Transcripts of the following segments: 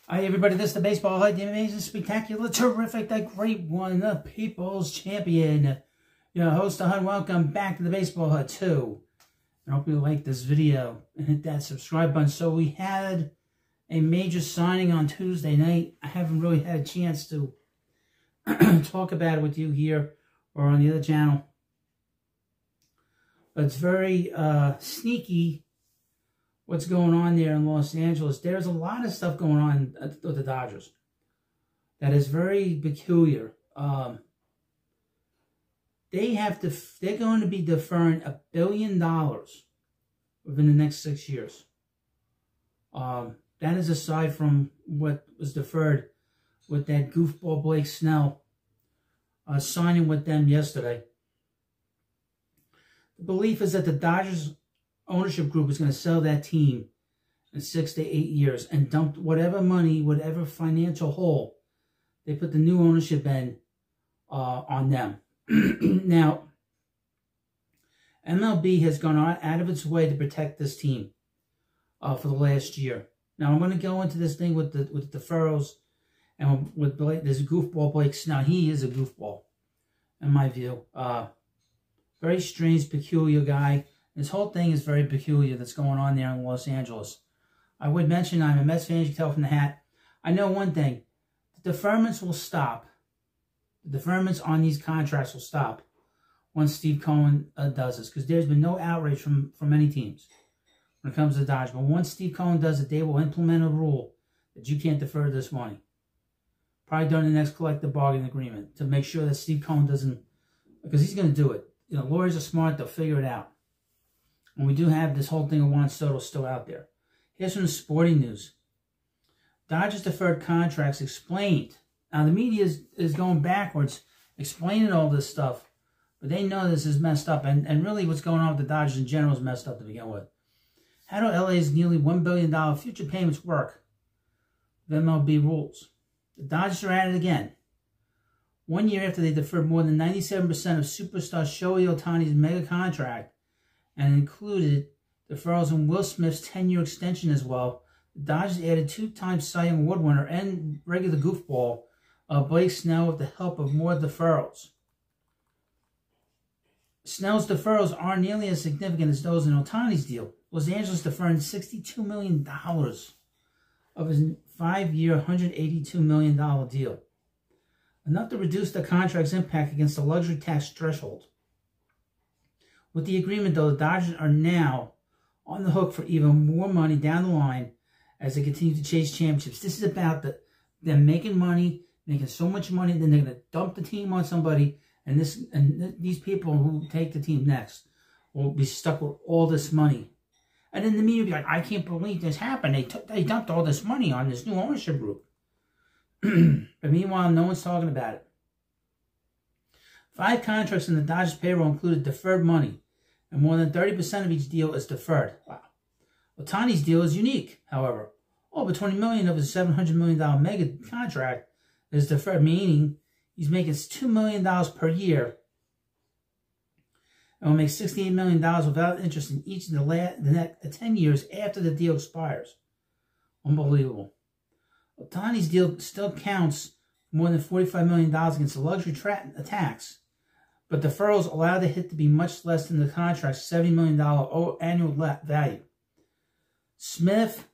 Hi everybody, this is the Baseball Hut, the amazing, spectacular, terrific, the great one, the People's Champion. Your host, the Hut. Welcome back to the Baseball Hut 2. I hope you like this video and hit that subscribe button. So we had a major signing on Tuesday night. I haven't really had a chance to talk about it with you here or on the other channel. But it's very sneaky what's going on there in Los Angeles. There's a lot of stuff going on with the Dodgers that is very peculiar. They're going to be deferring $1 billion within the next 6 years. That is aside from what was deferred with that goofball Blake Snell signing with them yesterday. The belief is that the Dodgers ownership group is going to sell that team in 6 to 8 years and dump whatever money, whatever financial hole they put the new ownership in on them. Now, MLB has gone out of its way to protect this team for the last year. Now, I'm going to go into this thing with the deferrals and with this goofball Blake Snell. He is a goofball, in my view. Very strange, peculiar guy. This whole thing is very peculiar that's going on there in Los Angeles. I would mention I'm a Mets fan, you can tell from the hat. I know one thing. The deferments will stop. The deferments on these contracts will stop once Steve Cohen does this. Because there's been no outrage from any teams when it comes to the Dodgers. But once Steve Cohen does it, they will implement a rule that you can't defer this money. Probably during the next collective bargaining agreement to make sure that Steve Cohen doesn't, because he's going to do it. You know, lawyers are smart, they'll figure it out. And we do have this whole thing of Juan Soto still out there. Here's from the sporting news. Dodgers deferred contracts explained. Now, the media is going backwards, explaining all this stuff. But they know this is messed up. And really what's going on with the Dodgers in general is messed up to begin with. How do LA's nearly $1 billion future payments work with MLB rules? The Dodgers are at it again. 1 year after they deferred more than 97% of superstar Shohei Ohtani's mega contract, and included deferrals in Will Smith's 10-year extension as well, the Dodgers added two-time Cy Young Award winner and regular goofball Blake Snell with the help of more deferrals. Snell's deferrals aren't nearly as significant as those in Ohtani's deal. Los Angeles deferring $62 million of his 5-year, $182 million deal. Enough to reduce the contract's impact against the luxury tax threshold. With the agreement, though, the Dodgers are now on the hook for even more money down the line as they continue to chase championships. This is about them making money, making so much money, then they're going to dump the team on somebody, and these people who take the team next will be stuck with all this money. And then the media will be like, I can't believe this happened. They dumped all this money on this new ownership group. But meanwhile, no one's talking about it. 5 contracts in the Dodgers payroll included deferred money, and more than 30% of each deal is deferred. Wow. Ohtani's deal is unique, however. Over $20 million of his $700 million mega contract is deferred, meaning he's making $2 million per year and will make $68 million without interest in each of the next 10 years after the deal expires. Unbelievable. Ohtani's deal still counts more than $45 million against the luxury tax, but deferrals allow the hit to be much less than the contract's $70 million annual value. Smith,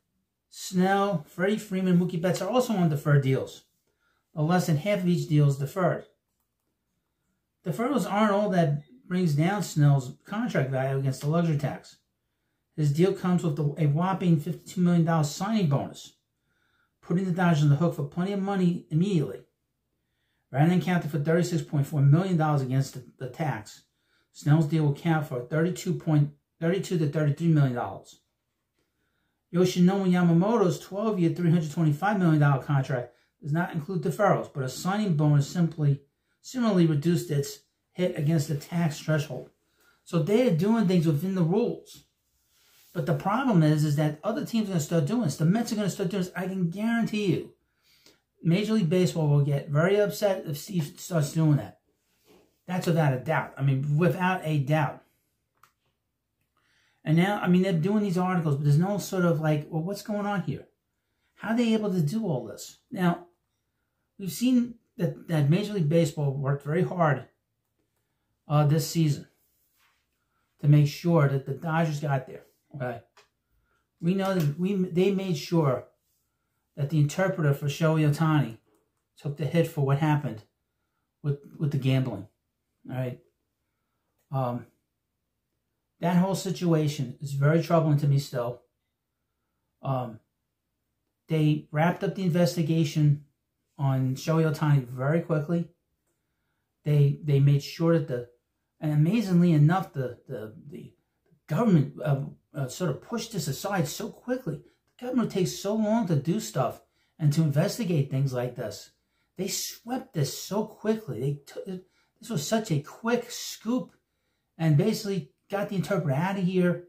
Snell, Freddie Freeman, Mookie Betts are also on deferred deals. Less than half of each deal is deferred. Deferrals aren't all that brings down Snell's contract value against the luxury tax. His deal comes with a whopping $52 million signing bonus, putting the Dodgers on the hook for plenty of money immediately. Rather than counting for $36.4 million against the tax, Snell's deal will count for $32 to $33 million. Yoshinobu Yamamoto's 12-year, $325 million contract does not include deferrals, but a signing bonus similarly reduced its hit against the tax threshold. So they are doing things within the rules. But the problem is that other teams are going to start doing this. The Mets are going to start doing this. I can guarantee you. Major League Baseball will get very upset if Steve starts doing that. That's without a doubt. I mean, without a doubt. And now, I mean, they're doing these articles, but there's no sort of like, well, what's going on here? How are they able to do all this? Now, we've seen that Major League Baseball worked very hard this season to make sure that the Dodgers got there. Okay, we know that they made sure that the interpreter for Shohei Ohtani took the hit for what happened with the gambling. All right, that whole situation is very troubling to me still. They wrapped up the investigation on Shohei Ohtani very quickly. They made sure that and amazingly enough, the government sort of pushed this aside so quickly. The government takes so long to do stuff and to investigate things like this. They swept this so quickly. This was such a quick scoop, and basically got the interpreter out of here.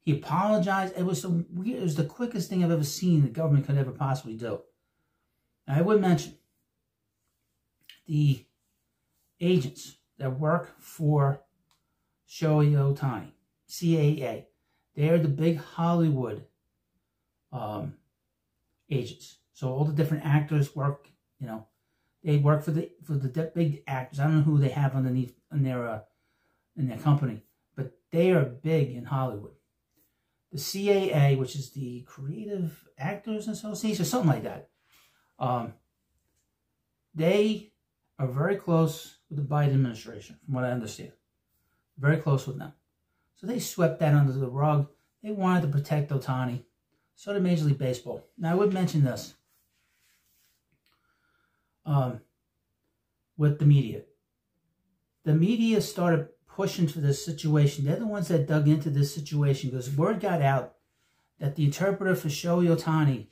He apologized. It was the quickest thing I've ever seen the government could ever possibly do. Now, I would mention the agents that work for Shohei Ohtani, CAA. They're the big Hollywood agents. So all the different actors work, they work for the big actors. I don't know who they have underneath in their company, but they are big in Hollywood. The CAA, which is the Creative Actors Association, or something like that, they are very close with the Biden administration, from what I understand. Very close with them. So they swept that under the rug. They wanted to protect Ohtani. So did Major League Baseball. Now, I would mention this with the media. The media started pushing for this situation. They're the ones that dug into this situation because word got out that the interpreter for Shohei Ohtani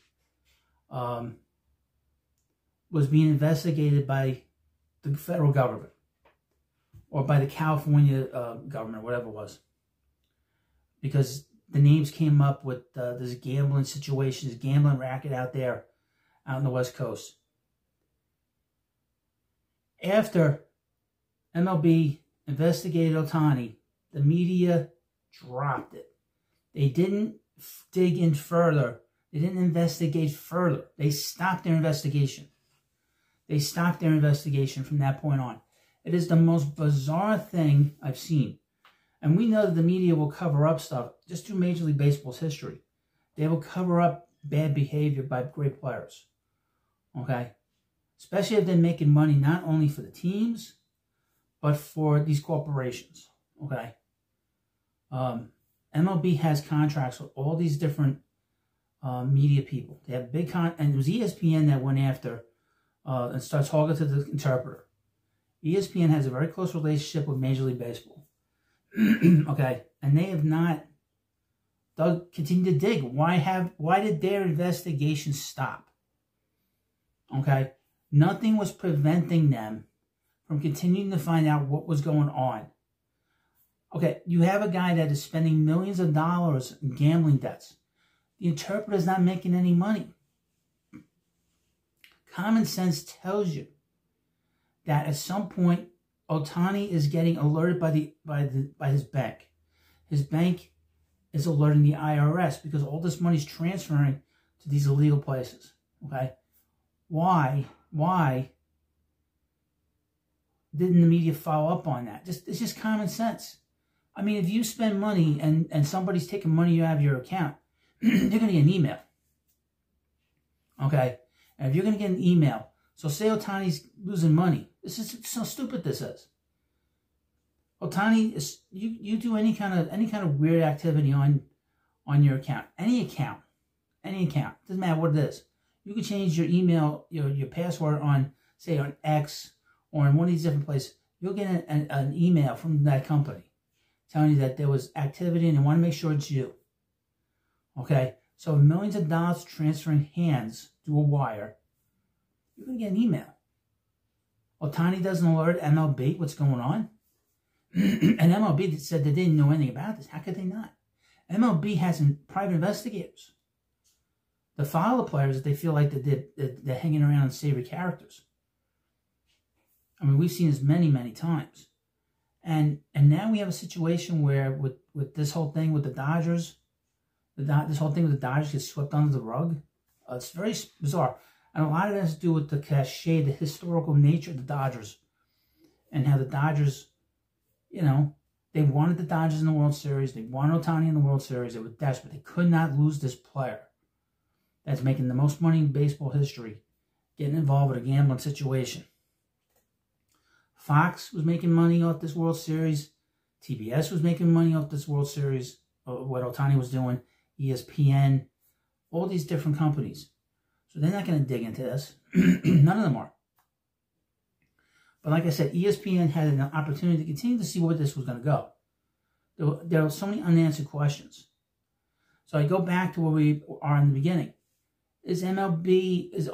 was being investigated by the federal government or by the California government, whatever it was, because the names came up with this gambling situation, this gambling racket out there out on the West Coast. After MLB investigated Ohtani, the media dropped it. They didn't dig in further. They didn't investigate further. They stopped their investigation. They stopped their investigation from that point on. It is the most bizarre thing I've seen. And we know that the media will cover up stuff just through Major League Baseball's history. They will cover up bad behavior by great players. Okay? Especially if they're making money not only for the teams, but for these corporations. Okay? MLB has contracts with all these different media people. They have big and it was ESPN that went after and started talking to the interpreter. ESPN has a very close relationship with Major League Baseball. Okay, and they have not continued to dig. Why did their investigation stop? Okay, nothing was preventing them from continuing to find out what was going on. Okay, you have a guy that is spending millions of dollars in gambling debts. The interpreter is not making any money. Common sense tells you that at some point, Ohtani is getting alerted by his bank. His bank is alerting the IRS because all this money is transferring to these illegal places. Okay, why didn't the media follow up on that? It's just common sense. I mean, if you spend money and somebody's taking money out of your account, you're going to get an email. Okay, and if you're going to get an email, so say Ohtani's losing money. This is so stupid. This is. Ohtani is you do any kind of weird activity on your account, any account, doesn't matter what it is. You can change your email, your password on, say, on X or in one of these different places. You'll get an email from that company telling you that there was activity and they want to make sure it's you. Okay, so millions of dollars transferring hands through a wire. You're going to get an email. Ohtani doesn't alert MLB what's going on. And MLB said they didn't know anything about this. How could they not? MLB has private investigators to follow the players if they feel like they're hanging around unsavory characters. I mean, we've seen this many, many times. And now we have a situation where with this whole thing with the Dodgers, this whole thing with the Dodgers gets swept under the rug. It's very bizarre. And a lot of it has to do with the cachet, the historical nature of the Dodgers. And how the Dodgers, you know, they wanted the Dodgers in the World Series. They wanted Ohtani in the World Series. They were desperate. They could not lose this player that's making the most money in baseball history, getting involved with a gambling situation. Fox was making money off this World Series. TBS was making money off this World Series, what Ohtani was doing. ESPN, all these different companies. So they're not going to dig into this. None of them are. But like I said, ESPN had an opportunity to continue to see where this was going to go. There were so many unanswered questions. So I go back to where we are in the beginning. Is MLB, is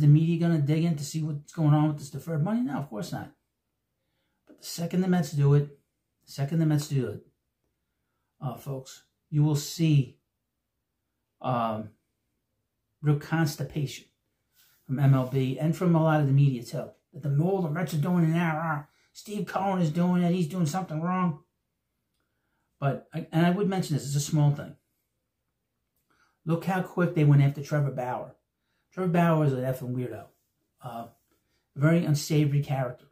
the media going to dig in to see what's going on with this deferred money? No, of course not. But the second the Mets do it, folks, you will see real constipation from MLB and from a lot of the media too. That the Mets are doing it now. Steve Cohen is doing it. He's doing something wrong. But, and I would mention this, it's a small thing. Look how quick they went after Trevor Bauer. Trevor Bauer is an effing weirdo. A very unsavory character.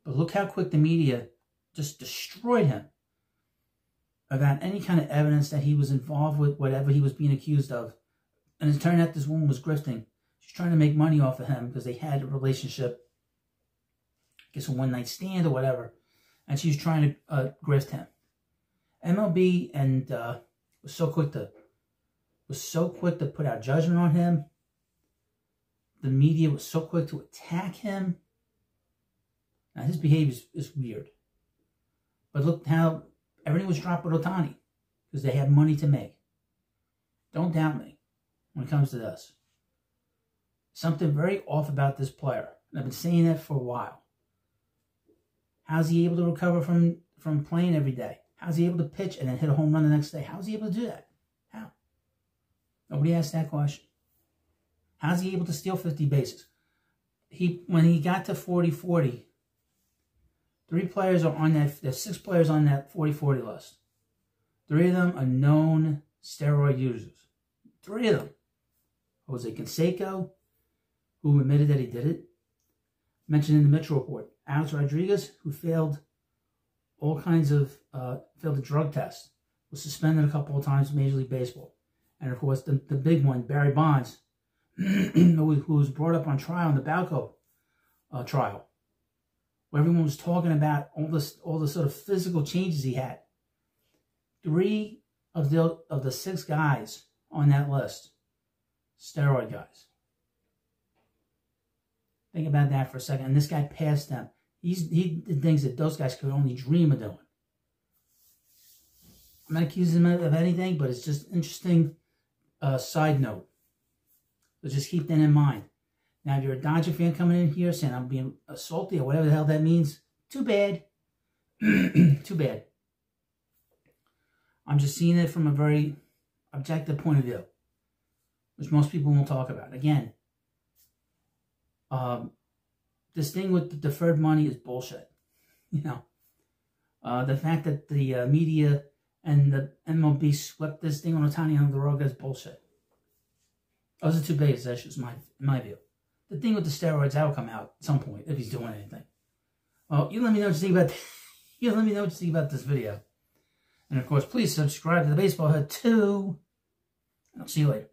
But look how quick the media just destroyed him without any kind of evidence that he was involved with whatever he was being accused of. And it turned out this woman was grifting. She's trying to make money off of him because they had a relationship, I guess a one-night stand or whatever. And she was trying to grift him. MLB and was so quick to put out judgment on him. The media was so quick to attack him. Now his behavior is weird. But look how everything was dropped with Ohtani because they had money to make. Don't doubt me when it comes to this. Something very off about this player. And I've been saying that for a while. How's he able to recover from playing every day? How's he able to pitch and then hit a home run the next day? How's he able to do that? How? Nobody asked that question. How's he able to steal 50 bases? When he got to 40-40, 3 players are on that. There's 6 players on that 40-40 list. 3 of them are known steroid users. 3 of them. Jose Canseco, who admitted that he did it. Mentioned in the Mitchell report. Alex Rodriguez, who failed all kinds of, failed the drug test, was suspended a couple of times in Major League Baseball. And of course, the big one, Barry Bonds, who was brought up on trial in the Balco trial, where everyone was talking about all the sort of physical changes he had. 3 of the 6 guys on that list, steroid guys. Think about that for a second. And this guy passed them. He did things that those guys could only dream of doing. I'm not accusing him of anything, but it's just an interesting side note. So just keep that in mind. Now, if you're a Dodger fan coming in here saying I'm being salty or whatever the hell that means, too bad. Too bad. I'm just seeing it from a very objective point of view, which most people won't talk about. Again, this thing with the deferred money is bullshit. You know, the fact that the media and the MLB swept this thing on Ohtani under the rug is bullshit. Those are 2 biggest issues, in my view. The thing with the steroids, that will come out at some point if he's doing anything. Well, you let me know what you think about. You let me know what you think about this video, and of course, please subscribe to the Baseball Head too. I'll see you later.